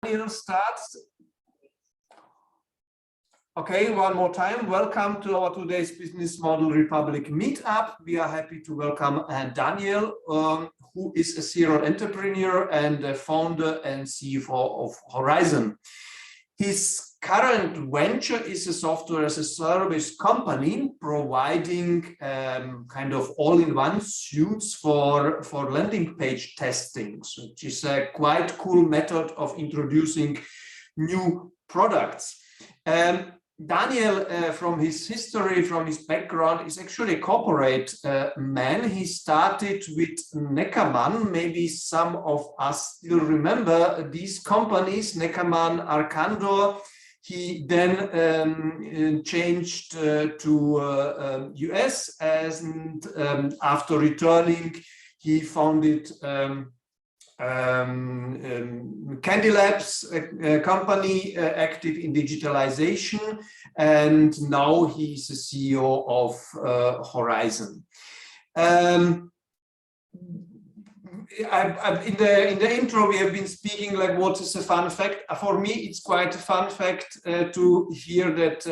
Daniel starts. Okay, one more time. Welcome to our today's Business Model Republic meetup. We are happy to welcome Daniel, who is a serial entrepreneur and the founder and CEO of Horizon. His current venture is a software as a service company providing kind of all-in-one suites for landing page testing, which is a quite cool method of introducing new products. Daniel, from his history, from his background, is actually a corporate man. He started with Neckermann. Maybe some of us still remember these companies, Neckermann, Arcandor. He then changed to US, and after returning, he founded Candy Labs, a company active in digitalization, and now he's the CEO of Horizon. In the intro, we have been speaking like what is a fun fact. For me, it's quite a fun fact to hear that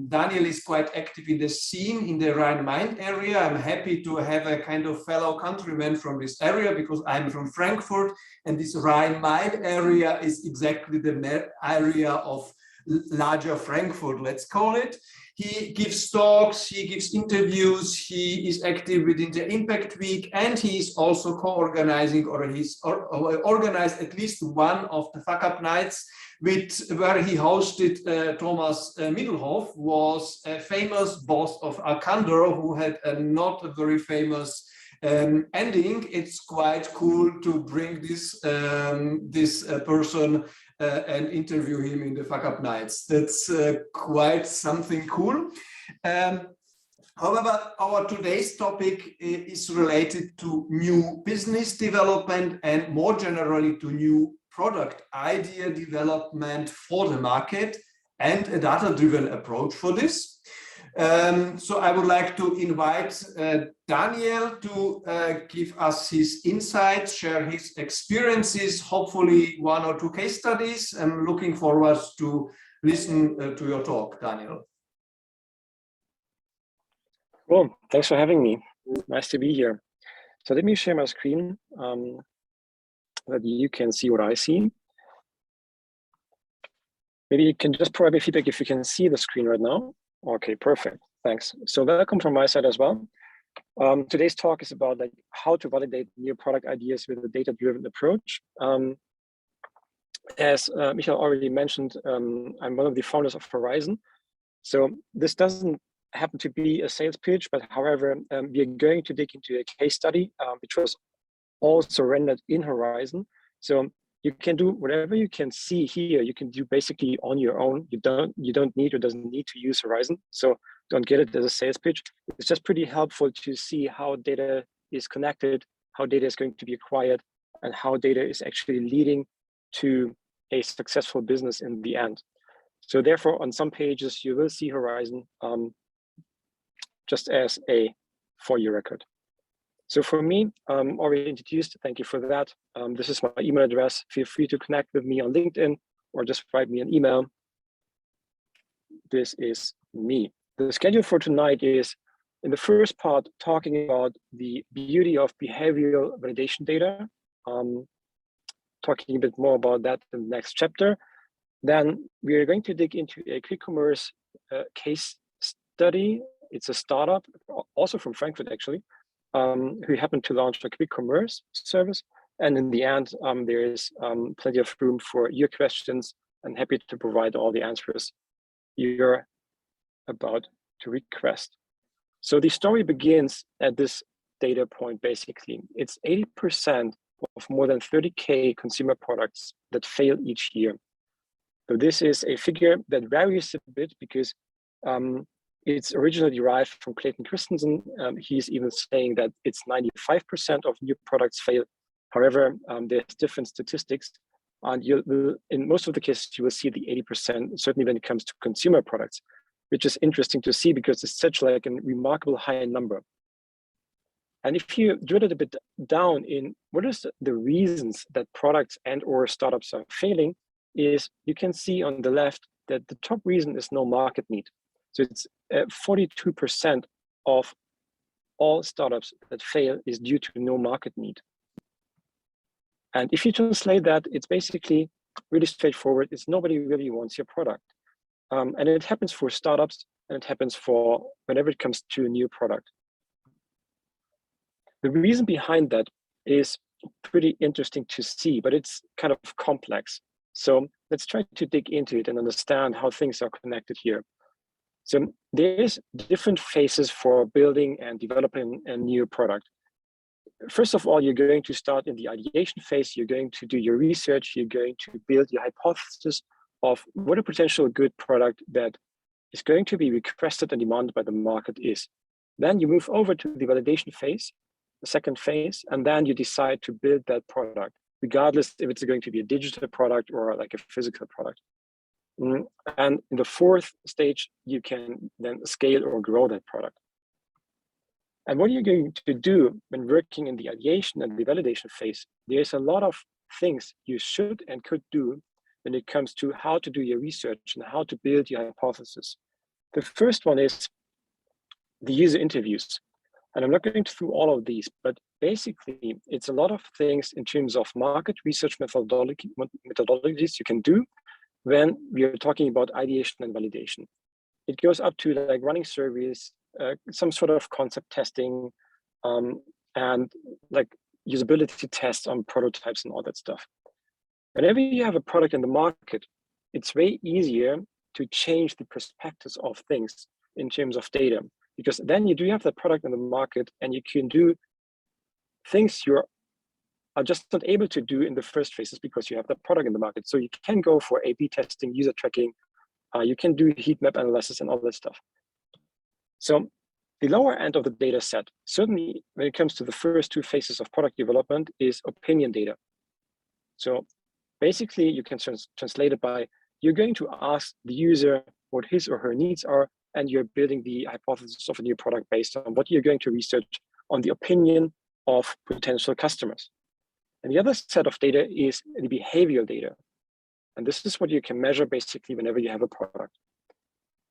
Daniel is quite active in the scene in the Rhine-Main area. I'm happy to have a kind of fellow countryman from this area because I'm from Frankfurt, and this Rhine-Main area is exactly the area of larger Frankfurt, let's call it. He gives talks, he gives interviews, he is active within the Impact Week, and he is also co-organizing, or he's organized at least one of the Fuck Up Nights, where he hosted Thomas Middelhoff, was a famous boss of Arcandor, who had a not a very famous ending. It's quite cool to bring this person and interview him in the Fuck Up Nights. That's quite something cool. However, our today's topic is related to new business development and more generally to new product idea development for the market and a data-driven approach for this. So I would like to invite Daniel to give us his insights, share his experiences, hopefully one or two case studies. I'm looking forward to listen to your talk, Daniel. Cool, thanks for having me. Nice to be here. So let me share my screen that you can see what I see. Maybe you can just provide me feedback if you can see the screen right now. Okay, perfect. Thanks. So welcome from my side as well. Today's talk is about like how to validate new product ideas with a data-driven approach. As Michael already mentioned, I'm one of the founders of Horizon. So this doesn't happen to be a sales pitch, but however, we are going to dig into a case study, which was also rendered in Horizon. So you can do whatever you can see here, you can do basically on your own. You don't need or doesn't need to use Horizon. So don't get it as a sales pitch. It's just pretty helpful to see how data is connected, how data is going to be acquired, and how data is actually leading to a successful business in the end. So therefore, on some pages, you will see Horizon just as a for your record. So for me, already introduced, thank you for that. This is my email address. Feel free to connect with me on LinkedIn or just write me an email. This is me. The schedule for tonight is, in the first part, talking about the beauty of behavioral validation data, talking a bit more about that in the next chapter. Then we are going to dig into a quick commerce case study. It's a startup, also from Frankfurt actually, who happened to launch a quick commerce service. And in the end, there is plenty of room for your questions, and happy to provide all the answers you're about to request. So the story begins at this data point, basically. It's 80% of more than 30K consumer products that fail each year. So this is a figure that varies a bit because it's originally derived from Clayton Christensen. He's even saying that it's 95% of new products fail. However, there's different statistics, and in most of the cases, you will see the 80%, certainly when it comes to consumer products, which is interesting to see because it's such like a remarkable high number. And if you drill it a bit down in what is the reasons that products and or startups are failing, is you can see on the left that the top reason is no market need. So it's 42% of all startups that fail is due to no market need. And if you translate that, it's basically really straightforward. It's nobody really wants your product. And it happens for startups, and it happens for whenever it comes to a new product. The reason behind that is pretty interesting to see, but it's kind of complex. So let's try to dig into it and understand how things are connected here. So there's different phases for building and developing a new product. First of all, you're going to start in the ideation phase. You're going to do your research. You're going to build your hypothesis of what a potential good product that is going to be requested and demanded by the market is. Then you move over to the validation phase, the second phase, and then you decide to build that product, regardless if it's going to be a digital product or like a physical product. And in the fourth stage, you can then scale or grow that product. And what you're going to do when working in the ideation and the validation phase, there's a lot of things you should and could do when it comes to how to do your research and how to build your hypothesis. The first one is the user interviews. And I'm not going through all of these, but basically it's a lot of things in terms of market research methodologies you can do when we're talking about ideation and validation. It goes up to like running surveys, some sort of concept testing, and like usability tests on prototypes and all that stuff. Whenever you have a product in the market, it's way easier to change the perspectives of things in terms of data, because then you do have the product in the market and you can do things you are just not able to do in the first phases because you have the product in the market. So you can go for A/B testing, user tracking, you can do heat map analysis and all that stuff. So the lower end of the data set, certainly when it comes to the first two phases of product development, is opinion data. So basically you can translate it by, you're going to ask the user what his or her needs are, and you're building the hypothesis of a new product based on what you're going to research on the opinion of potential customers. And the other set of data is the behavioral data. And this is what you can measure basically whenever you have a product.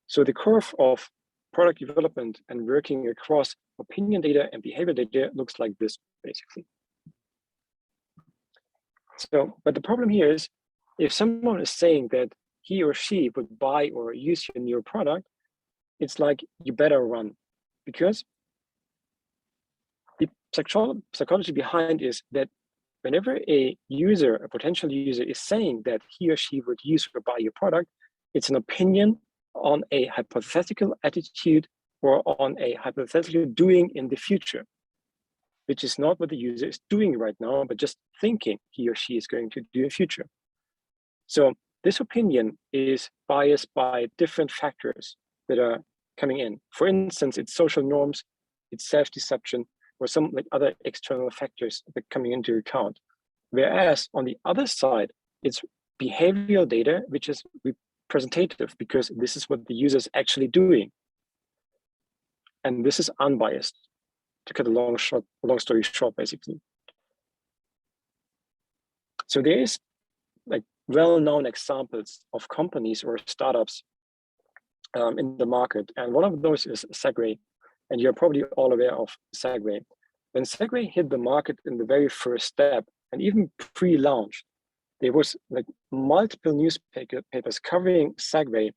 So the curve of product development and working across opinion data and behavior data looks like this, basically. So, but the problem here is, if someone is saying that he or she would buy or use your new product, it's like you better run, because the psychology behind is that whenever a user, a potential user, is saying that he or she would use or buy your product, it's an opinion on a hypothetical attitude or on a hypothetical doing in the future, which is not what the user is doing right now, but just thinking he or she is going to do in future. So this opinion is biased by different factors that are coming in. For instance, it's social norms, it's self-deception, or some like other external factors that are coming into account. Whereas on the other side, it's behavioral data, which is representative because this is what the user is actually doing. And this is unbiased, to cut a long story short, basically. So there is like well-known examples of companies or startups in the market. And one of those is Segway. And you're probably all aware of Segway. When Segway hit the market in the very first step, and even pre-launch, there was like multiple newspapers covering Segway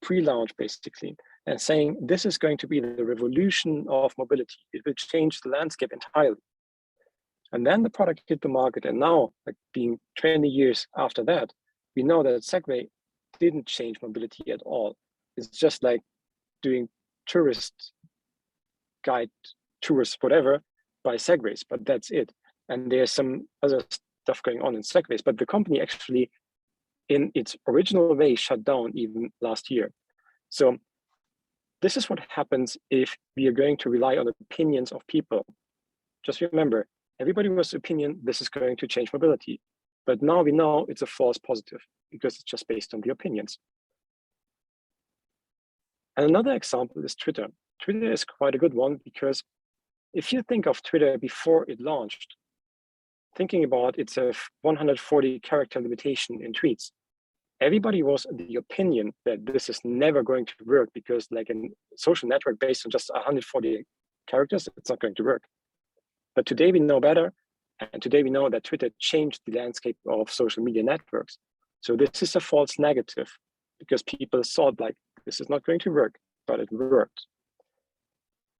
pre-launch basically, and saying this is going to be the revolution of mobility. It will change the landscape entirely. And then the product hit the market, and now, like being 20 years after that, we know that Segway didn't change mobility at all. It's just like doing tourist guide tours, whatever, by Segways, but that's it. And there's some other stuff going on in Segways, but the company actually, in its original way, shut down even last year. So this is what happens if we are going to rely on opinions of people. Just remember, everybody was opinion, this is going to change mobility. But now we know it's a false positive because it's just based on the opinions. And another example is Twitter. Twitter is quite a good one because if you think of Twitter before it launched, thinking about it's a 140 character limitation in tweets, everybody was of the opinion that this is never going to work because like a social network based on just 140 characters, it's not going to work. But today we know better. And today we know that Twitter changed the landscape of social media networks. So this is a false negative because people thought like, this is not going to work, but it worked.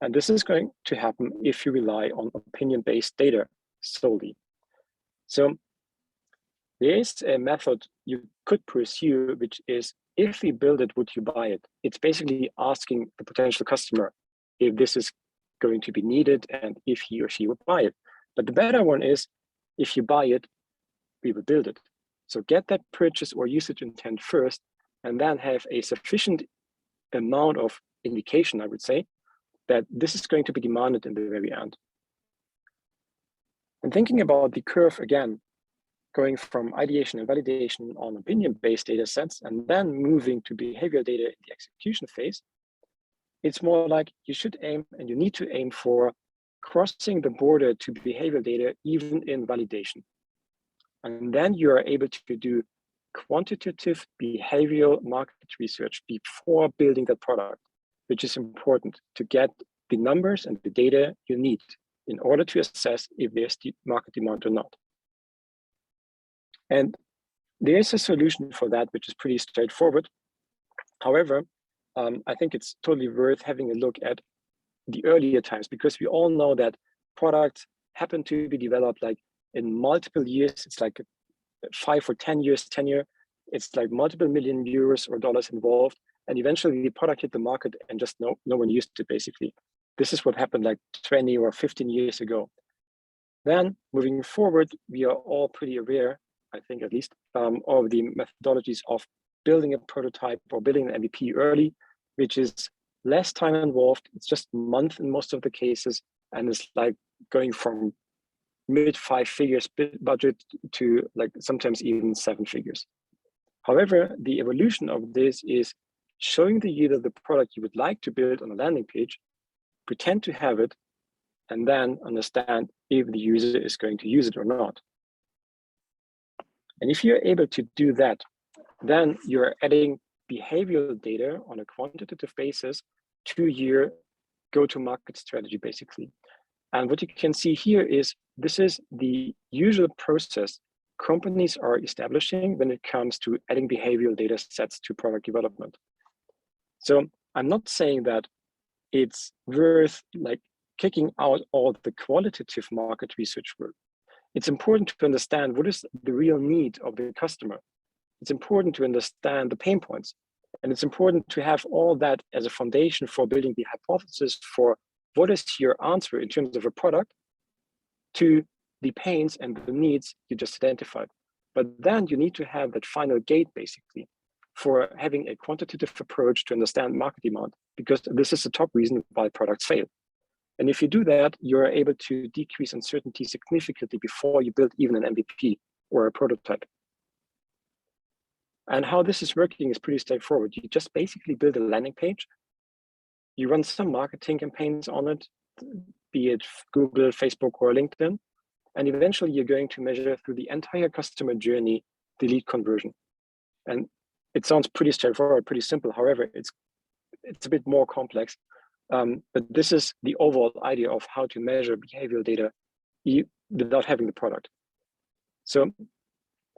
And this is going to happen if you rely on opinion-based data solely. So there is a method you could pursue, which is if we build it, would you buy it? It's basically asking the potential customer if this is going to be needed and if he or she would buy it. But the better one is if you buy it, we will build it. So get that purchase or usage intent first, and then have a sufficient amount of indication, I would say, that this is going to be demanded in the very end. And thinking about the curve again, going from ideation and validation on opinion-based data sets and then moving to behavior data in the execution phase, it's more like you should aim and you need to aim for crossing the border to behavior data even in validation. And then you are able to do quantitative behavioral market research before building that product, which is important to get the numbers and the data you need in order to assess if there's market demand or not. And there's a solution for that, which is pretty straightforward. However, I think it's totally worth having a look at the earlier times, because we all know that products happen to be developed like in multiple years. It's like 5 or 10 years tenure. It's like multiple million euros or dollars involved. And eventually the product hit the market and just no one used it, basically. This is what happened like 20 or 15 years ago. Then moving forward, we are all pretty aware, I think at least, of the methodologies of building a prototype or building an MVP early, which is less time involved. It's just a month in most of the cases. And it's like going from mid 5 figures budget to like sometimes even 7 figures. However, the evolution of this is showing the user the product you would like to build on a landing page, pretend to have it, and then understand if the user is going to use it or not. And if you're able to do that, then you're adding behavioral data on a quantitative basis to your go-to-market strategy, basically. And what you can see here is this is the usual process companies are establishing when it comes to adding behavioral data sets to product development. So I'm not saying that it's worth like kicking out all the qualitative market research work. It's important to understand what is the real need of the customer. It's important to understand the pain points. And it's important to have all that as a foundation for building the hypothesis for what is your answer in terms of a product to the pains and the needs you just identified. But then you need to have that final gate, basically, for having a quantitative approach to understand market demand, because this is the top reason why products fail. And if you do that, you're able to decrease uncertainty significantly before you build even an MVP or a prototype. And how this is working is pretty straightforward. You just basically build a landing page. You run some marketing campaigns on it, be it Google, Facebook, or LinkedIn. And eventually you're going to measure through the entire customer journey, the lead conversion. And it sounds pretty straightforward, pretty simple. However, it's a bit more complex. But this is the overall idea of how to measure behavioral data without having the product. So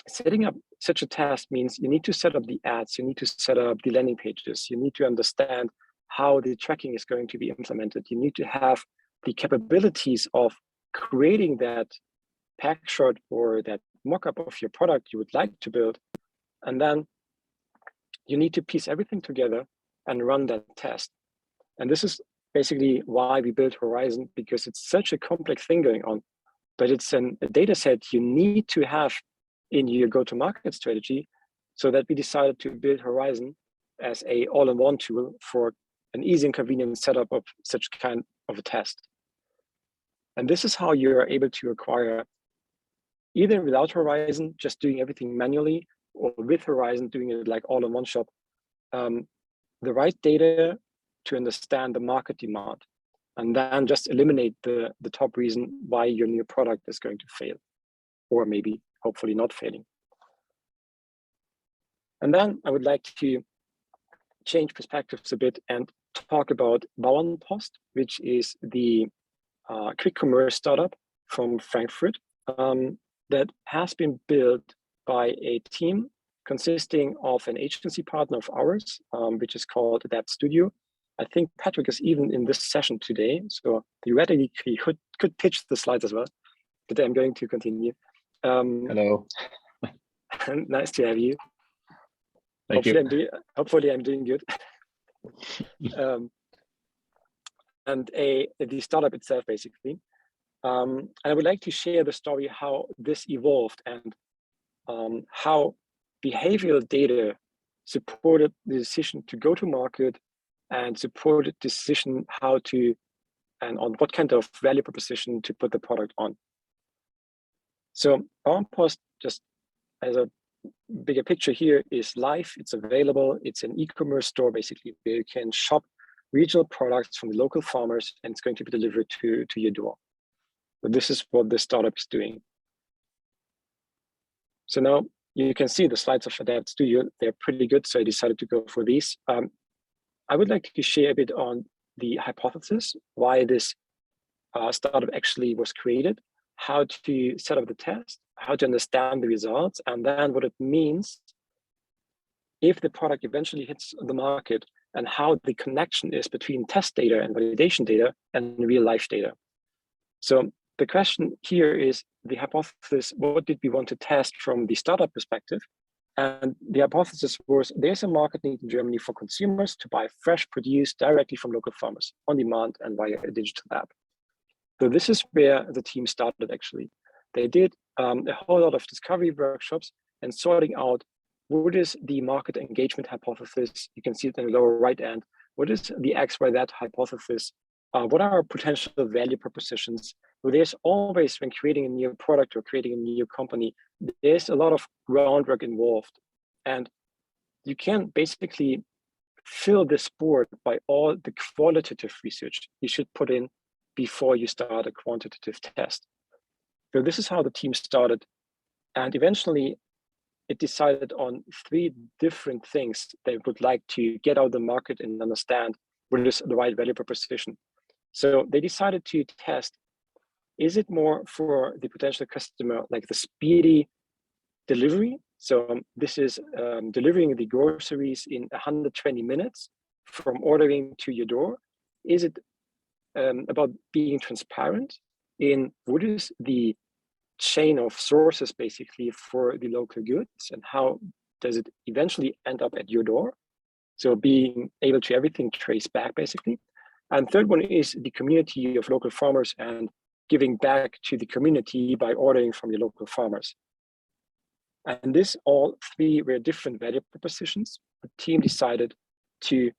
setting up such a task means you need to set up the ads, you need to set up the landing pages, you need to understand how the tracking is going to be implemented. You need to have the capabilities of creating that pack shot or that mock-up of your product you would like to build. And then you need to piece everything together and run that test. And this is basically why we built Horizon, because it's such a complex thing going on, but it's a data set you need to have in your go-to-market strategy, so that we decided to build Horizon as a all-in-one tool for an easy and convenient setup of such kind of a test. And this is how you're able to acquire, either without Horizon, just doing everything manually, or with Horizon, doing it like all in one shop, the right data to understand the market demand. and then just eliminate the top reason why your new product is going to fail, or maybe hopefully not failing. And then I would like to change perspectives a bit and talk about Bauernpost, which is the quick commerce startup from Frankfurt that has been built by a team consisting of an agency partner of ours, which is called Adapt Studio. I think Patrick is even in this session today, so theoretically he could pitch the slides as well, but I'm going to continue. Hello. Nice to have you. Thank you. Hopefully I'm doing good. And the startup itself, basically. And I would like to share the story how this evolved and how behavioral data supported the decision to go to market and supported the decision how to and on what kind of value proposition to put the product on. So Bauernpost, just as a bigger picture here, is live, it's available, it's an e-commerce store basically where you can shop regional products from the local farmers and it's going to be delivered to your door. So this is what the startup is doing. So now you can see the slides of Adapt Studio, they're pretty good, so I decided to go for these. I would like to share a bit on the hypothesis, why this startup actually was created, how to set up the test, how to understand the results, and then what it means if the product eventually hits the market and how the connection is between test data and validation data and real life data. So the question here is the hypothesis, what did we want to test from the startup perspective? And the hypothesis was there's a market need in Germany for consumers to buy fresh produce directly from local farmers on demand and via a digital app. So this is where the team started actually. They did a whole lot of discovery workshops and sorting out what is the market engagement hypothesis. You can see it in the lower right end. What is the X, Y, Z hypothesis? What are our potential value propositions? Well, there's always, when creating a new product or creating a new company, there's a lot of groundwork involved. And you can basically fill this board by all the qualitative research you should put in before you start a quantitative test. So this is how the team started. And eventually it decided on 3 different things they would like to get out of the market and understand what is the right value proposition. So they decided to test, is it more for the potential customer, like the speedy delivery? So this is delivering the groceries in 120 minutes from ordering to your door. Is it about being transparent in what is the chain of sources basically for the local goods and how does it eventually end up at your door? So being able to everything trace back basically. And third one is the community of local farmers and giving back to the community by ordering from your local farmers. And this all 3 were different value propositions. The team decided to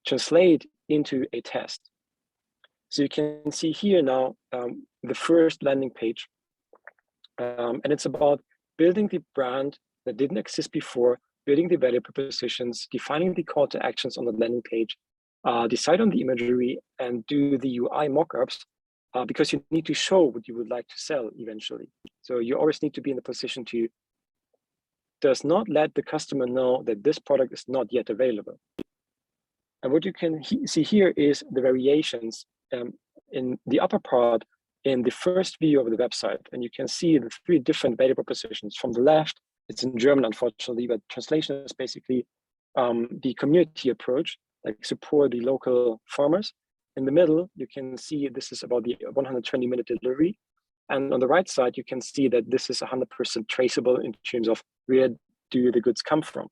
translate into a test. So you can see here now the first landing page. And it's about building the brand that didn't exist before, building the value propositions, defining the call to actions on the landing page, decide on the imagery and do the UI mockups because you need to show what you would like to sell eventually. So you always need to be in the position to does not let the customer know that this product is not yet available. And what you can see here is the variations in the upper part in the first view of the website. And you can see the 3 different value propositions. From the left, it's in German, unfortunately, but translation is basically the community approach, like support the local farmers. In the middle, you can see this is about the 120-minute delivery. And on the right side, you can see that this is 100% traceable in terms of where do the goods come from.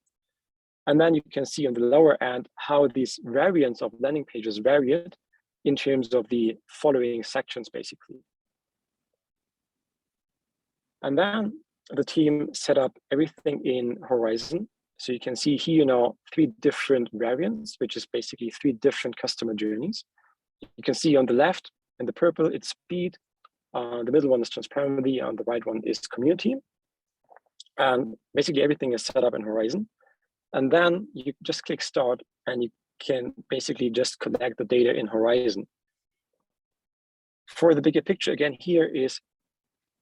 And then you can see on the lower end how these variants of landing pages varied in terms of the following sections, basically. And then the team set up everything in Horizon. So you can see here now 3 different variants, which is basically 3 different customer journeys. You can see on the left, in the purple, it's speed. The middle one is transparency, and the right one is community. And basically everything is set up in Horizon. And then you just click start and you can basically just collect the data in Horizon. For the bigger picture, again, here is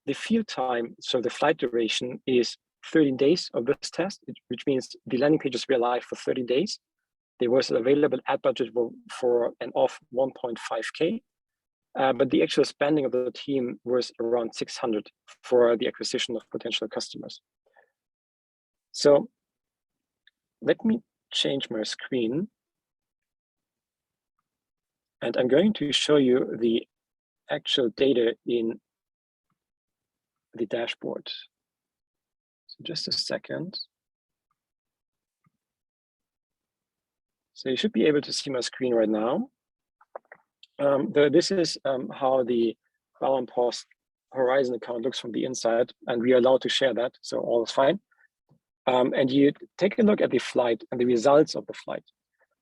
the field time. So the flight duration is 13 days of this test, which means the landing pages were live for 30 days. There was an available ad budget for an off 1.5K, but the actual spending of the team was around 600 for the acquisition of potential customers. So let me change my screen. And I'm going to show you the actual data in the dashboard. So just a second. So you should be able to see my screen right now. This is how the Post Horizon account looks from the inside, and we are allowed to share that, so all is fine. And you take a look at the flight and the results of the flight.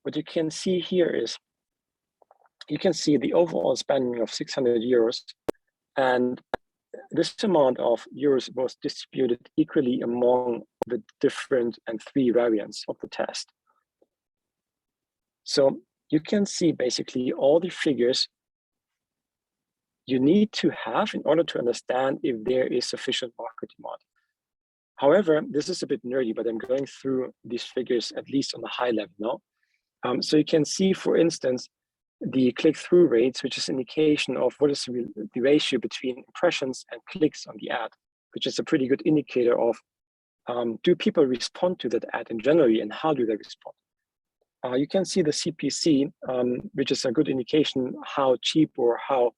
What you can see here is, you can see the overall spending of 600 euros, and this amount of euros was distributed equally among the different and 3 variants of the test. So you can see basically all the figures you need to have in order to understand if there is sufficient market demand. However, this is a bit nerdy, but I'm going through these figures at least on a high level now. So you can see, for instance, the click-through rates, which is an indication of what is the ratio between impressions and clicks on the ad, which is a pretty good indicator of do people respond to that ad in general, and how do they respond? You can see the CPC, which is a good indication how cheap or how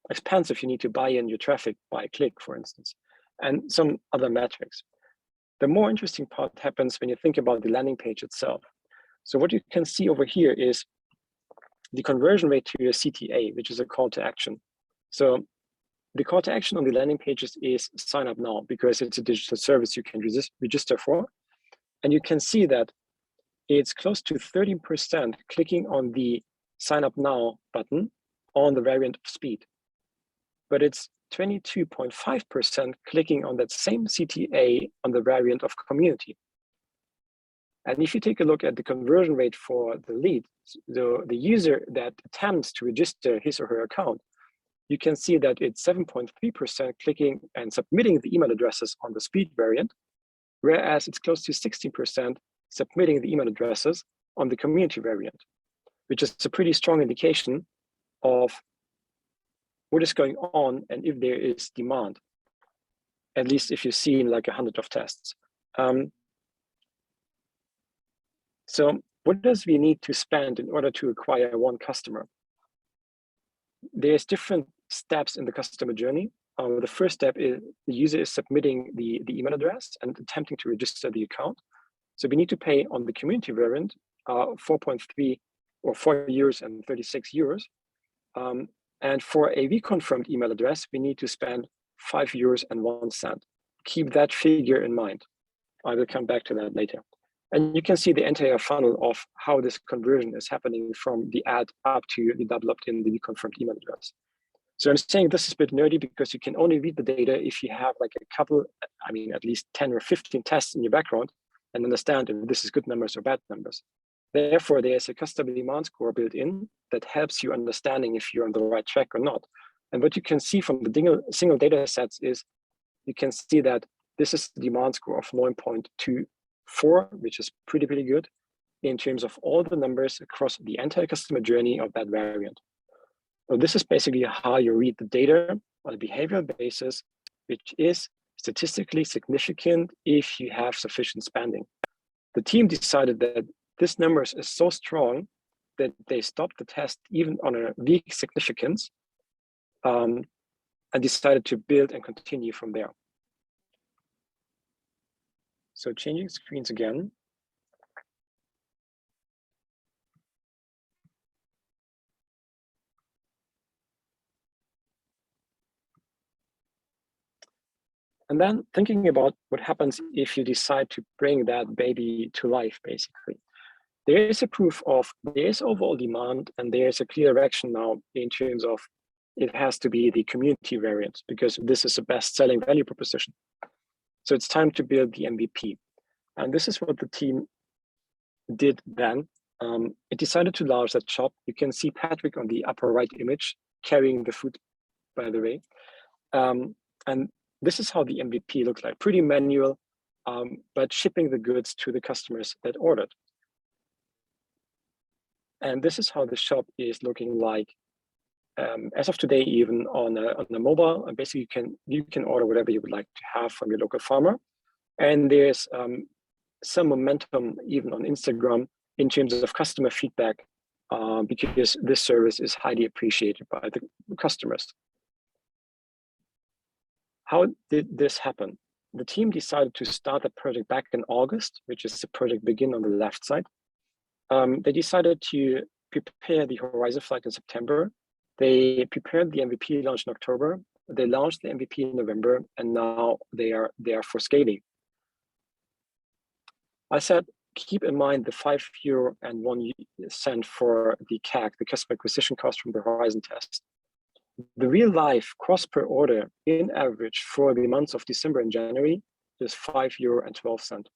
expensive you need to buy in your traffic by click, for instance, and some other metrics. The more interesting part happens when you think about the landing page itself. So what you can see over here is the conversion rate to your CTA, which is a call to action. So the call to action on the landing pages is sign up now, because it's a digital service you can register for. And you can see that it's close to 13% clicking on the sign up now button on the variant of speed. But it's 22.5% clicking on that same CTA on the variant of community. And if you take a look at the conversion rate for the lead, the user that attempts to register his or her account, you can see that it's 7.3% clicking and submitting the email addresses on the speed variant, whereas it's close to 16% submitting the email addresses on the community variant, which is a pretty strong indication of what is going on and if there is demand, at least if you've seen like 100 of tests. So what does we need to spend in order to acquire one customer? There's different steps in the customer journey. The first step is the user is submitting the email address and attempting to register the account. So we need to pay on the community variant 4.3 or 4 euros and 36 euros. And for a reconfirmed email address, we need to spend 5 euros and 1 cent. Keep that figure in mind. I will come back to that later. And you can see the entire funnel of how this conversion is happening from the ad up to the double opt-in, the reconfirmed email address. So I'm saying this is a bit nerdy because you can only read the data if you have like a couple, I mean, at least 10 or 15 tests in your background and understand if this is good numbers or bad numbers. Therefore, there's a customer demand score built in that helps you understanding if you're on the right track or not. And what you can see from the single data sets is you can see that this is the demand score of 9.24, which is pretty good in terms of all the numbers across the entire customer journey of that variant. So this is basically how you read the data on a behavioral basis, which is statistically significant if you have sufficient spending. The team decided that this number is so strong that they stopped the test even on a weak significance and decided to build and continue from there. So changing screens again. And then thinking about what happens if you decide to bring that baby to life, basically. There is a proof of there is overall demand and there's a clear direction now in terms of it has to be the community variant because this is the best selling value proposition. So it's time to build the MVP. And this is what the team did then. It decided to launch that shop. You can see Patrick on the upper right image carrying the food, by the way. And this is how the MVP looks like, pretty manual, but shipping the goods to the customers that ordered. And this is how the shop is looking like as of today, even on a mobile. And basically, you can order whatever you would like to have from your local farmer. And there's some momentum even on Instagram in terms of customer feedback, because this service is highly appreciated by the customers. How did this happen? The team decided to start the project back in August, which is the project begin on the left side. They decided to prepare the Horizon flight in September. They prepared the MVP launch in October. They launched the MVP in November, and now they are for scaling. I said, keep in mind the €5 and 1 cent for the CAC, the customer acquisition cost from the Horizon test. The real life cost per order in average for the months of December and January is €5 and 12 cents.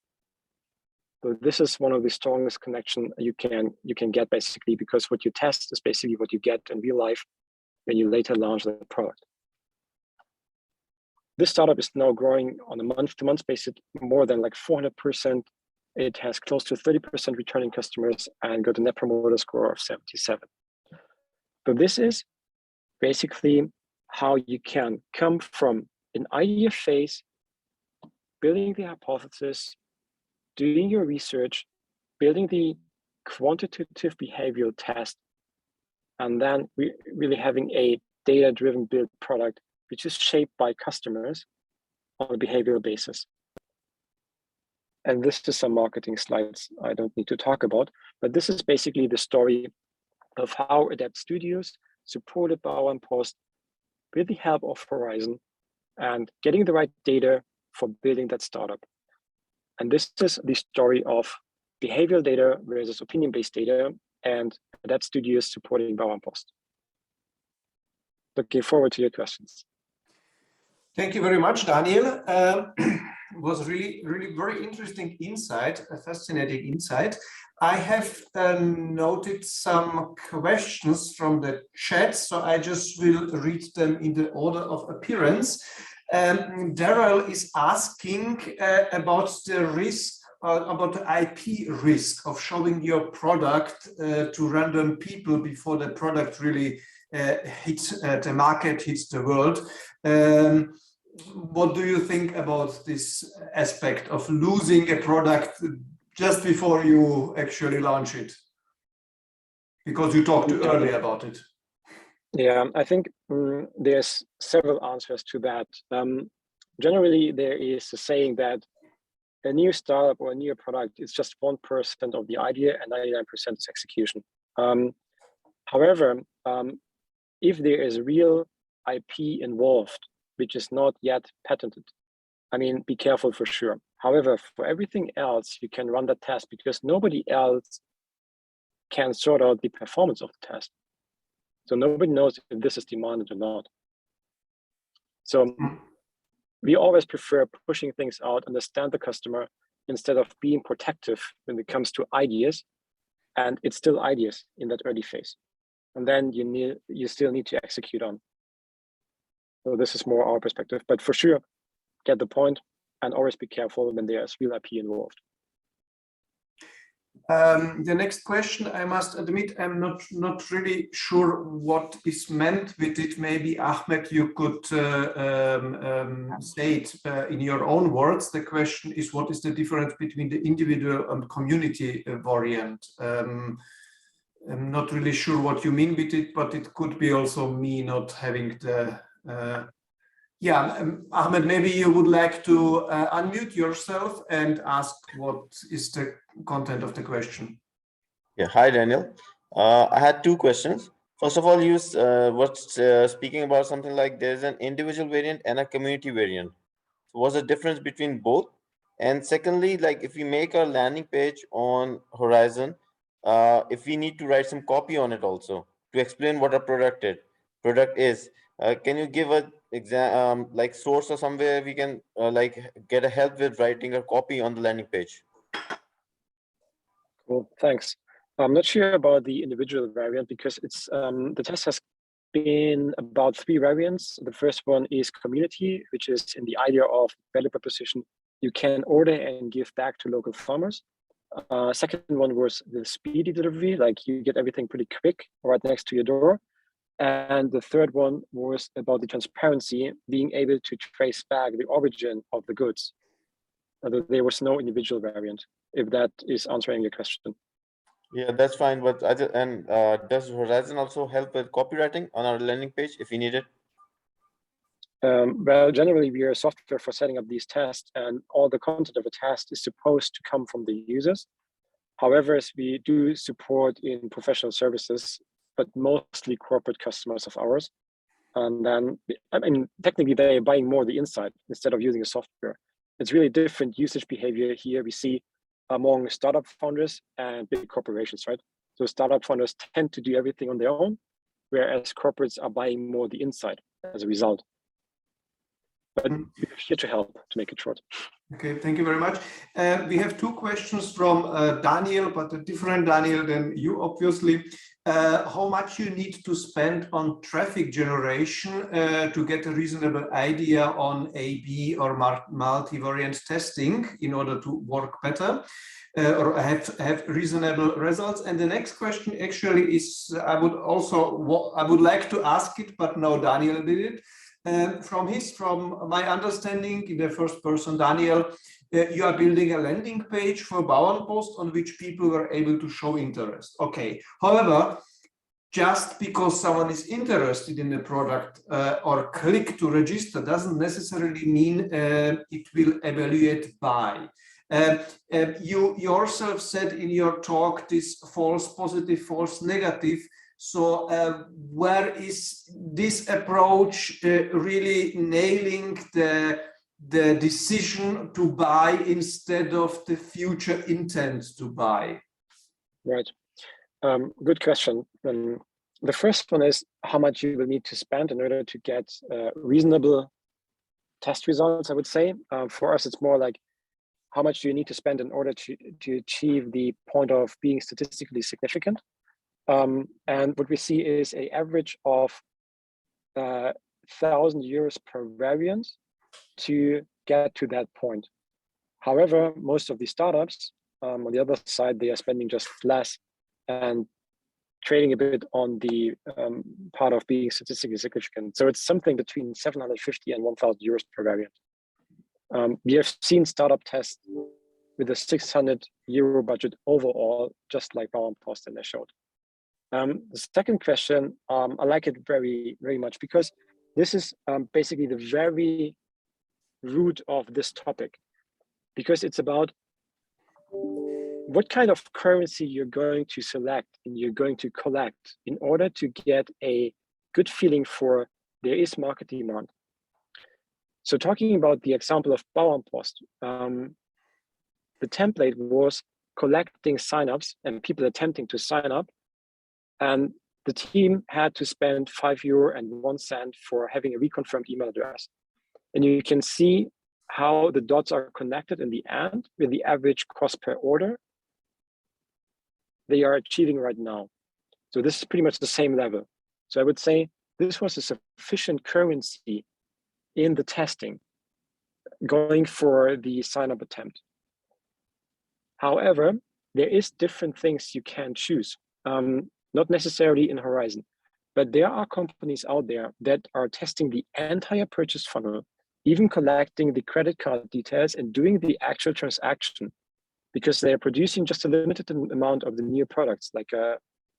So this is one of the strongest connection you can get, basically, because what you test is basically what you get in real life when you later launch the product. This startup is now growing on a month-to-month basis more than like 400%. It has close to 30% returning customers and got a net promoter score of 77. So this is basically how you can come from an idea phase, building the hypothesis, doing your research, building the quantitative behavioral test, and then really having a data-driven build product, which is shaped by customers on a behavioral basis. And this is some marketing slides I don't need to talk about, but this is basically the story of how Adapt Studios, supported by Bauernpost, with the help of Horizon, and getting the right data for building that startup. And this is the story of behavioral data versus opinion-based data, and Adapt Studios supporting Bauernpost. Looking forward to your questions. Thank you very much, Daniel. It was really very interesting insight, a fascinating insight. I have noted some questions from the chat, so I just will read them in the order of appearance. Daryl is asking about the risk, about the IP risk of showing your product to random people before the product really hits the market, hits the world. What do you think about this aspect of losing a product just before you actually launch it? Because you talked too early about it. Yeah, I think there's several answers to that. Generally, there is a saying that a new startup or a new product is just 1% of the idea and 99% is execution. However, if there is real IP involved, which is not yet patented, I mean, be careful for sure. However, for everything else, you can run the test because nobody else can sort out the performance of the test. So nobody knows if this is demanded or not. So we always prefer pushing things out, understand the customer, instead of being protective when it comes to ideas. And it's still ideas in that early phase. And then you still need to execute on. So this is more our perspective, but for sure, get the point and always be careful when there's real IP involved. The next question, I must admit, I'm not really sure what is meant with it. Maybe Ahmed, you could say it in your own words. The question is, what is the difference between the individual and community variant? I'm not really sure what you mean with it, but it could be also me not having the Ahmed, maybe you would like to unmute yourself and ask what is the content of the question. Yeah, hi Daniel. I had two questions. First of all, you were speaking about something like there's an individual variant and a community variant. So what's the difference between both? And secondly, like if we make a landing page on Horizon, if we need to write some copy on it also to explain what a product is, can you give a like source or somewhere we can like get a help with writing a copy on the landing page? Cool, thanks. I'm not sure about the individual variant because it's the test has been about 3 variants. The first one is community, which is in the idea of value proposition. You can order and give back to local farmers. Second one was the speedy delivery, like you get everything pretty quick right next to your door. And the third one was about the transparency, being able to trace back the origin of the goods. There was no individual variant, if that is answering your question. Yeah, that's fine. But does Horizon also help with copywriting on our landing page if we need it? Well, generally, we are software for setting up these tests, and all the content of a test is supposed to come from the users. However, as we do support in professional services, but mostly corporate customers of ours. And then, I mean, technically, they're buying more the insight instead of using a software. It's really different usage behavior here we see among startup founders and big corporations, right? So startup founders tend to do everything on their own, whereas corporates are buying more the insight as a result. But we're here to help, to make it short. Okay, thank you very much. We have 2 questions from Daniel, but a different Daniel than you, obviously. How much you need to spend on traffic generation to get a reasonable idea on A/B or multivariant testing in order to work better or have reasonable results? And the next question actually is, I would like to ask it, but no, Daniel did it. From my understanding, in the first person, Daniel, you are building a landing page for Bauernpost on which people were able to show interest. Okay. However, just because someone is interested in the product or click to register doesn't necessarily mean it will evaluate buy. You yourself said in your talk this false positive, false negative. So where is this approach really nailing the decision to buy instead of the future intent to buy? Right. Good question. The first one is how much you will need to spend in order to get reasonable test results, I would say. For us, it's more like how much do you need to spend in order to achieve the point of being statistically significant. And what we see is an average of 1,000 euros per variant to get to that point. However, most of the startups, on the other side, they are spending just less and trading a bit on the part of being statistically significant. So it's something between 750 and 1,000 euros per variant. We have seen startup tests with a 600 euro budget overall, just like Bauernpost and I showed. The second question, I like it very, very much because this is basically the very root of this topic, because it's about what kind of currency you're going to select and you're going to collect in order to get a good feeling for there is market demand. So talking about the example of Bauernpost, the template was collecting signups and people attempting to sign up. And the team had to spend €5.01 for having a reconfirmed email address. And you can see how the dots are connected in the end with the average cost per order they are achieving right now. So this is pretty much the same level. So I would say this was a sufficient currency in the testing going for the sign-up attempt. However, there is different things you can choose. Not necessarily in Horizon, but there are companies out there that are testing the entire purchase funnel, even collecting the credit card details and doing the actual transaction, because they are producing just a limited amount of the new products, like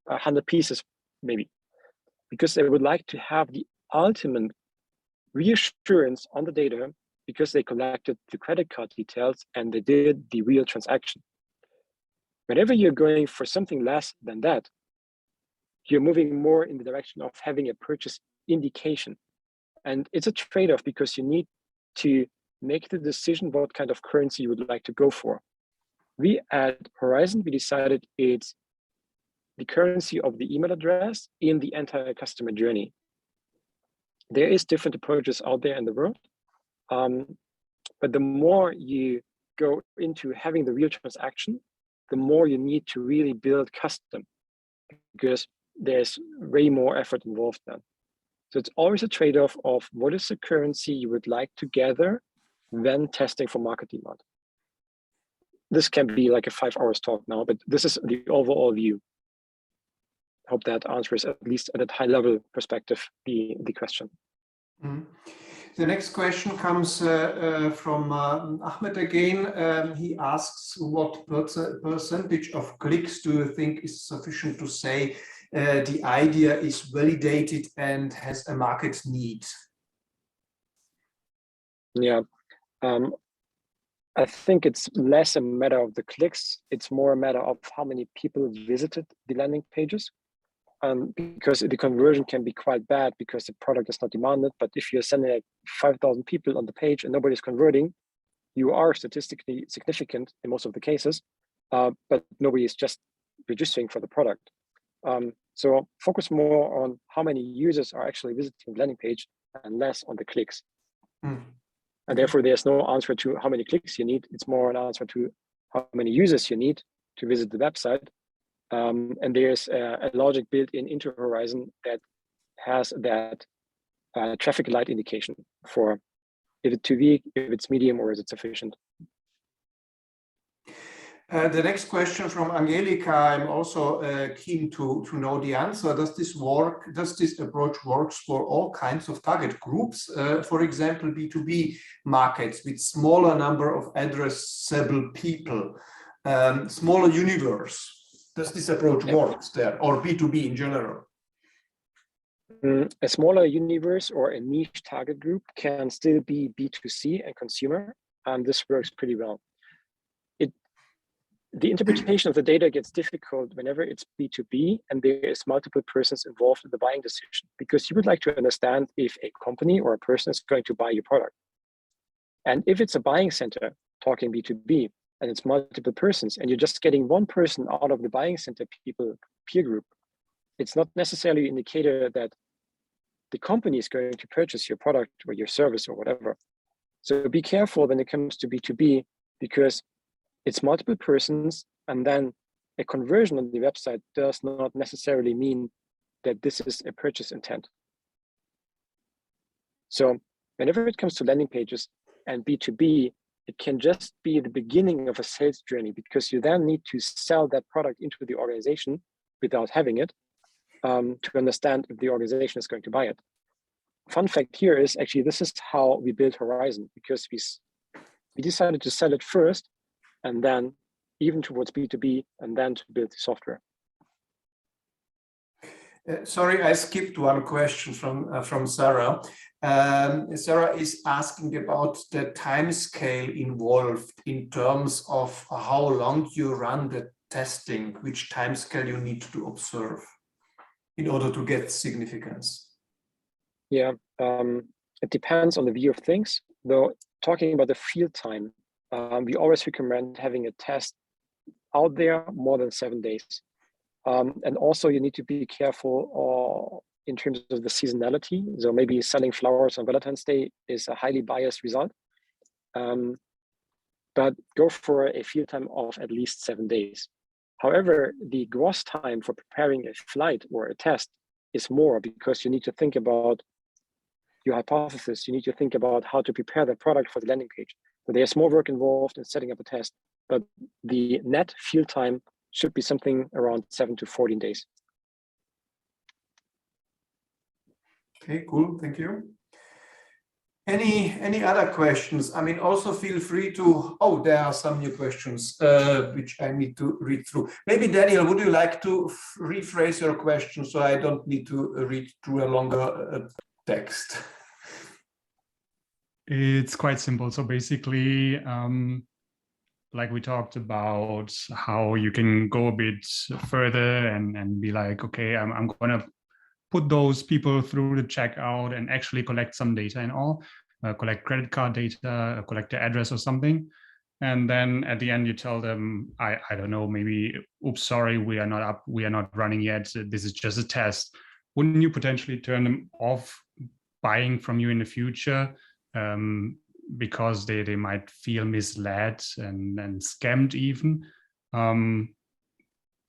100 pieces maybe, because they would like to have the ultimate reassurance on the data because they collected the credit card details and they did the real transaction. Whenever you're going for something less than that, you're moving more in the direction of having a purchase indication. And it's a trade-off because you need to make the decision what kind of currency you would like to go for. We at Horizon, we decided it's the currency of the email address in the entire customer journey. There is different approaches out there in the world, but the more you go into having the real transaction, the more you need to really build custom, because there's way more effort involved then. So it's always a trade-off of what is the currency you would like to gather when testing for market demand. This can be like a 5 hours talk now, but this is the overall view. Hope that answers, at least at a high level perspective, the question. Mm-hmm. The next question comes from Ahmed again. He asks, what percentage of clicks do you think is sufficient to say the idea is validated and has a market need? Yeah, I think it's less a matter of the clicks. It's more a matter of how many people visited the landing pages. Because the conversion can be quite bad because the product is not demanded. But if you're sending like 5,000 people on the page and nobody's converting, you are statistically significant in most of the cases, but nobody is just registering for the product. So focus more on how many users are actually visiting the landing page and less on the clicks. And therefore, there's no answer to how many clicks you need. It's more an answer to how many users you need to visit the website. And there's a logic built into Horizon that has that traffic light indication for if it's too weak, if it's medium, or is it sufficient. The next question from Angelica, I'm also keen to know the answer. Does this work? Does this approach works for all kinds of target groups? For example, B2B markets with smaller number of addressable people, smaller universe. Does this approach work there, or B2B in general? A smaller universe or a niche target group can still be B2C and consumer, and this works pretty well. The interpretation of the data gets difficult whenever it's B2B and there is multiple persons involved in the buying decision, because you would like to understand if a company or a person is going to buy your product. And if it's a buying center talking B2B and it's multiple persons and you're just getting one person out of the buying center people peer group, it's not necessarily an indicator that the company is going to purchase your product or your service or whatever. So be careful when it comes to B2B, because it's multiple persons, and then a conversion on the website does not necessarily mean that this is a purchase intent. So whenever it comes to landing pages and B2B, it can just be the beginning of a sales journey, because you then need to sell that product into the organization without having it to understand if the organization is going to buy it. Fun fact here is actually this is how we built Horizon, because we decided to sell it first and then even towards B2B and then to build the software. Sorry, I skipped one question from Sarah. Sarah is asking about the time scale involved in terms of how long you run the testing, which time scale you need to observe in order to get significance. Yeah, it depends on the view of things. Though talking about the field time, we always recommend having a test out there more than 7 days. And also you need to be careful in terms of the seasonality. So maybe selling flowers on Valentine's Day is a highly biased result. But go for a field time of at least 7 days. However, the gross time for preparing a flight or a test is more, because you need to think about your hypothesis. You need to think about how to prepare the product for the landing page. So there's more work involved in setting up a test, but the net field time should be something around 7 to 14 days. Okay, cool, thank you. Any other questions? I mean, also feel free to, oh, there are some new questions which I need to read through. Maybe Daniel, would you like to rephrase your question so I don't need to read through a longer text? It's quite simple. So basically, like we talked about how you can go a bit further and be like, okay, I'm going to put those people through the checkout and actually collect some data and all, collect credit card data, collect the address or something. And then at the end, you tell them, I don't know, maybe, oops, sorry, we are not running yet. This is just a test. Wouldn't you potentially turn them off buying from you in the future? Because they might feel misled and scammed even.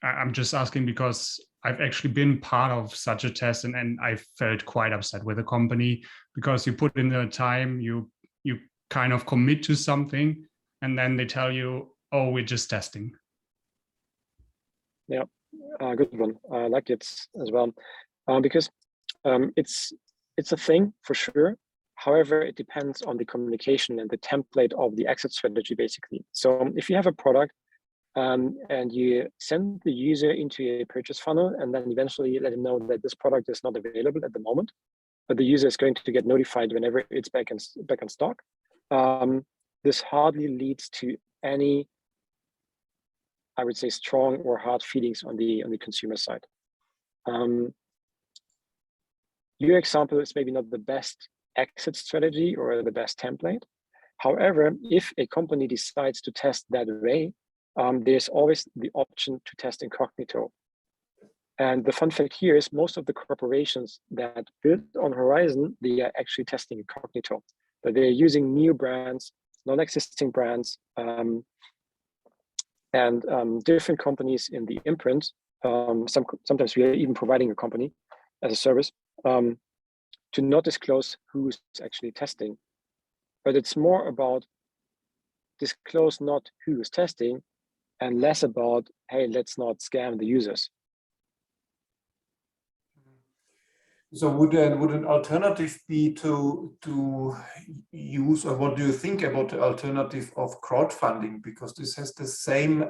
I'm just asking because I've actually been part of such a test, and I felt quite upset with the company because you put in the time, you kind of commit to something, and then they tell you, oh, we're just testing. Yeah, good one. I like it as well, because it's a thing for sure. However, it depends on the communication and the template of the exit strategy, basically. So if you have a product and you send the user into a purchase funnel and then eventually let them know that this product is not available at the moment, but the user is going to get notified whenever it's back in stock, this hardly leads to any, I would say, strong or hard feelings on the consumer side. Your example is maybe not the best exit strategy or the best template. However, if a company decides to test that way, there's always the option to test incognito. And the fun fact here is most of the corporations that build on Horizon, they are actually testing incognito, but they're using new brands, non-existing brands, and different companies in the imprint. Sometimes we are even providing a company as a service to not disclose who's actually testing. But it's more about disclose not who's testing and less about, hey, let's not scam the users. So would an alternative be to use, or what do you think about the alternative of crowdfunding? Because this has the same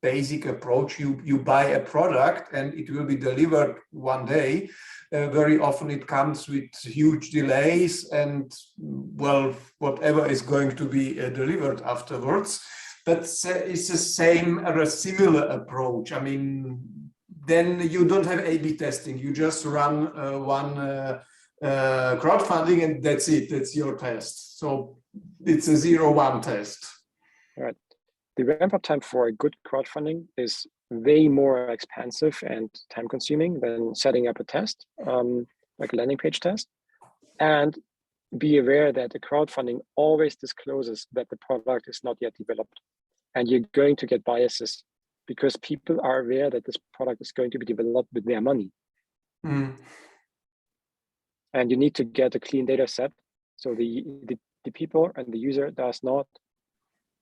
basic approach. You buy a product and it will be delivered one day. Very often it comes with huge delays and, well, whatever is going to be delivered afterwards. But it's the same or a similar approach. I mean, then you don't have A/B testing. You just run one crowdfunding and that's it. That's your test. So it's a 0-1 test. Right. The ramp-up time for a good crowdfunding is way more expensive and time-consuming than setting up a test, like a landing page test. And be aware that the crowdfunding always discloses that the product is not yet developed. And you're going to get biases because people are aware that this product is going to be developed with their money. Mm. And you need to get a clean data set. So the people and the user does not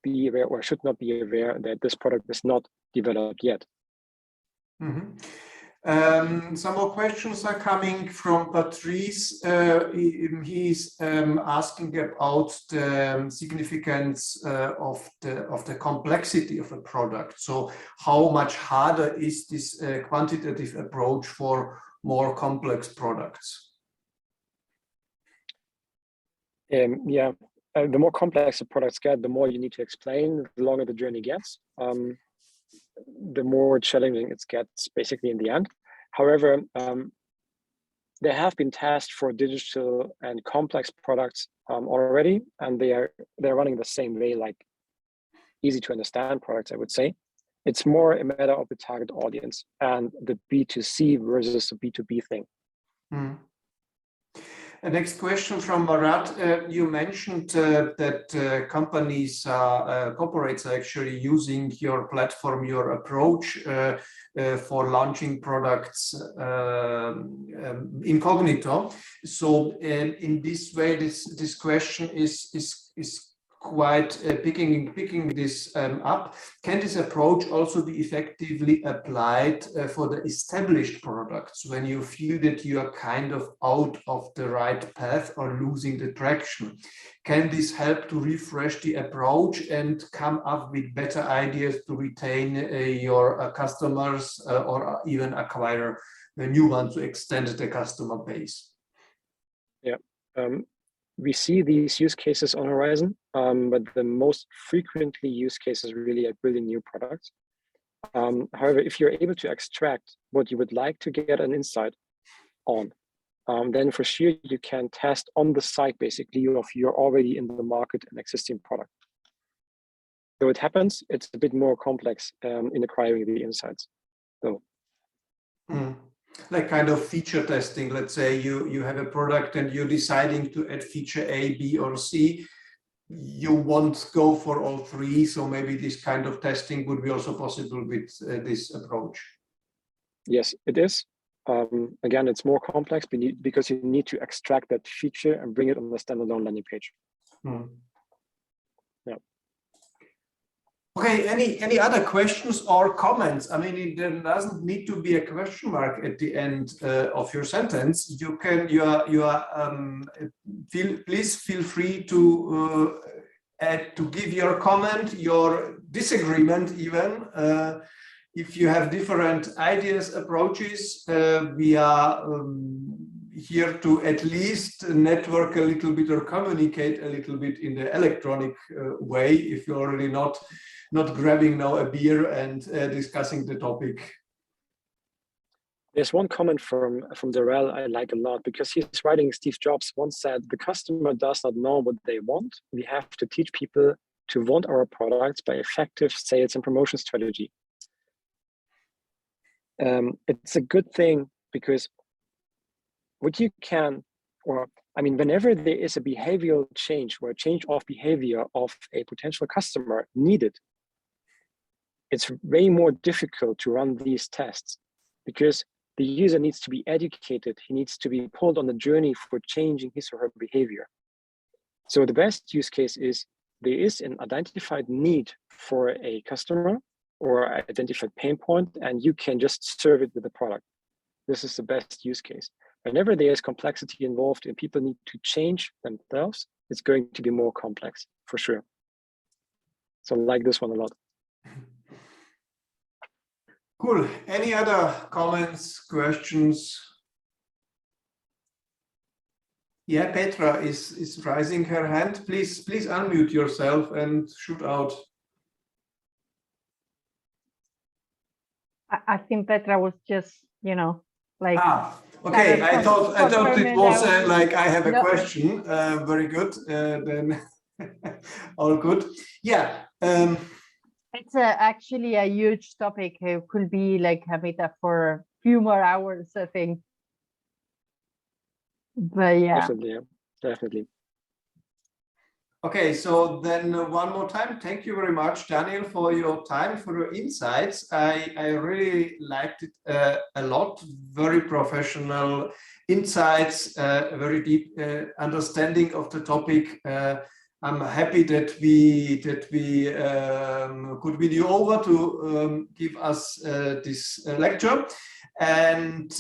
be aware or should not be aware that this product is not developed yet. Mm-hmm. Some more questions are coming from Patrice. He's asking about the significance of the complexity of a product. So how much harder is this quantitative approach for more complex products? The more complex the products get, the more you need to explain, the longer the journey gets. The more challenging it gets basically in the end. However, there have been tests for digital and complex products already, and they're running the same way, like easy to understand products, I would say. It's more a matter of the target audience and the B2C versus the B2B thing. Mm. Next question from Marat. You mentioned that companies, corporates are actually using your platform, your approach for launching products incognito. So in this way, this question is quite picking this up. Can this approach also be effectively applied for the established products when you feel that you are kind of out of the right path or losing the traction? Can this help to refresh the approach and come up with better ideas to retain your customers or even acquire a new one to extend the customer base? Yeah. We see these use cases on Horizon, but the most frequently used cases really are building new products. However, if you're able to extract what you would like to get an insight on, then for sure you can test on the site basically of you're already in the market an existing product. So it happens, it's a bit more complex in acquiring the insights. So. Like kind of feature testing. Let's say you have a product and you're deciding to add feature A, B, or C. you won't go for all three, so maybe this kind of testing would be also possible with this approach. Yes, it is. Again, it's more complex because you need to extract that feature and bring it on the standalone landing page. Yeah. Okay, any other questions or comments? I mean, there doesn't need to be a question mark at the end of your sentence. You can, please feel free to give your comment, your disagreement even. If you have different ideas, approaches, we are here to at least network a little bit or communicate a little bit in the electronic way, if you're already not grabbing now a beer and discussing the topic. There's one comment from Darrell I like a lot, because he's writing, Steve Jobs once said, the customer does not know what they want. We have to teach people to want our products by effective sales and promotion strategy. It's a good thing, because what you can, or I mean, whenever there is a behavioral change or a change of behavior of a potential customer needed, it's way more difficult to run these tests, because the user needs to be educated. He needs to be pulled on the journey for changing his or her behavior. So the best use case is there is an identified need for a customer or identified pain point, and you can just serve it with the product. This is the best use case. Whenever there is complexity involved and people need to change themselves, it's going to be more complex, for sure. So I like this one a lot. Cool. Any other comments, questions? Yeah, Petra is raising her hand. Please unmute yourself and shoot out. I think Petra was just, like. Okay. I thought it was like I have a question. Very good. Then all good. Yeah. It's actually a huge topic. It could be like a meetup for a few more hours, I think. But yeah. Definitely. Okay, so then one more time, thank you very much, Daniel, for your time, for your insights. I really liked it a lot. Very professional insights, very deep understanding of the topic. I'm happy that we could win you over to give us this lecture. And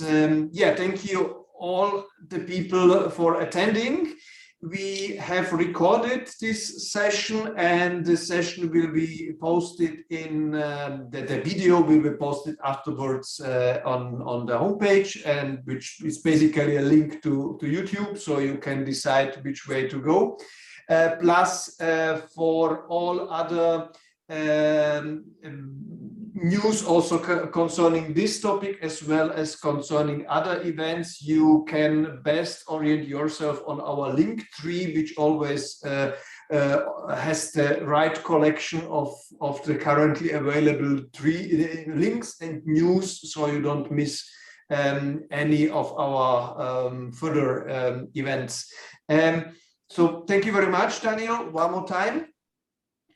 yeah, thank you all the people for attending. We have recorded this session, and the session will be posted in the video will be posted afterwards on the homepage, and which is basically a link to YouTube, so you can decide which way to go. Plus, for all other news also concerning this topic, as well as concerning other events, you can best orient yourself on our link tree, which always has the right collection of the currently available links and news, so you don't miss any of our further events. So thank you very much, Daniel, one more time.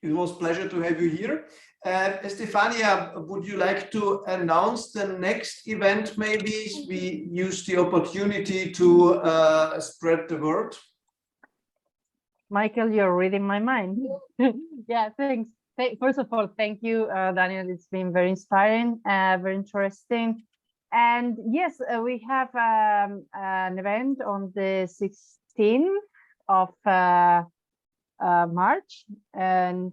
It was a pleasure to have you here. Estefania, would you like to announce the next event? Maybe we use the opportunity to spread the word. Michael, you're reading my mind. Yeah, thanks. First of all, thank you, Daniel. It's been very inspiring, very interesting. And yes, we have an event on the 16th of March, and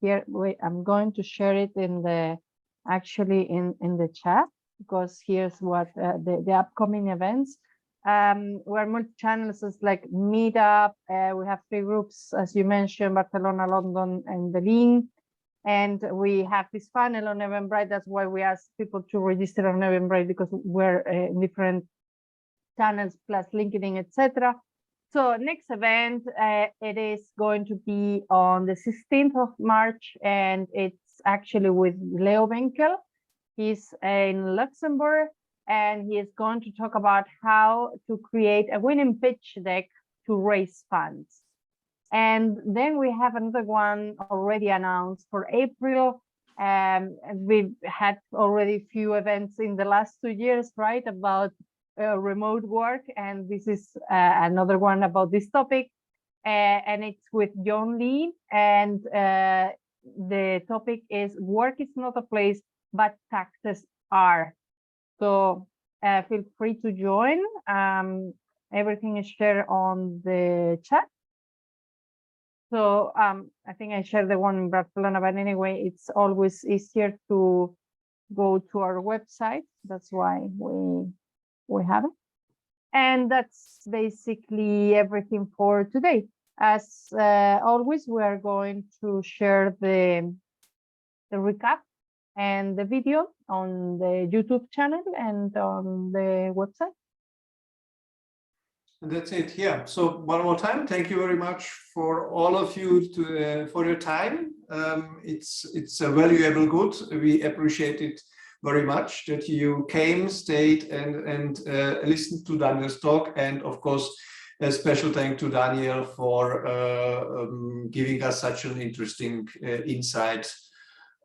here I'm going to share it in the in the chat, because here's what the upcoming events. We're multi-channels, is like meetup. We have 3 groups, as you mentioned: Barcelona, London, and Berlin. And we have this funnel on Eventbrite. That's why we ask people to register on Eventbrite, because we're in different channels plus LinkedIn, etc. So next event, it is going to be on the 16th of March, and it's actually with Leo Benkel. He's in Luxembourg, and he is going to talk about how to create a winning pitch deck to raise funds. And then we have another one already announced for April. We've had already few events in the last 2 years, right, about remote work, and this is another one about this topic, and it's with John Lee, and the topic is work is not a place, but taxes are. So feel free to join. Everything is shared on the chat. So I think I shared the one in Barcelona, but anyway, it's always easier to go to our website. That's why we have it. And that's basically everything for today. As always, we are going to share the recap and the video on the YouTube channel and on the website. And that's it. Yeah. So one more time, thank you very much for all of you for your time. It's a valuable good. We appreciate it very much that you came, stayed, and listened to Daniel's talk. And of course, a special thank to Daniel for giving us such an interesting insight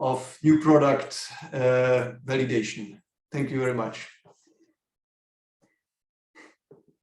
of new product validation. Thank you very much.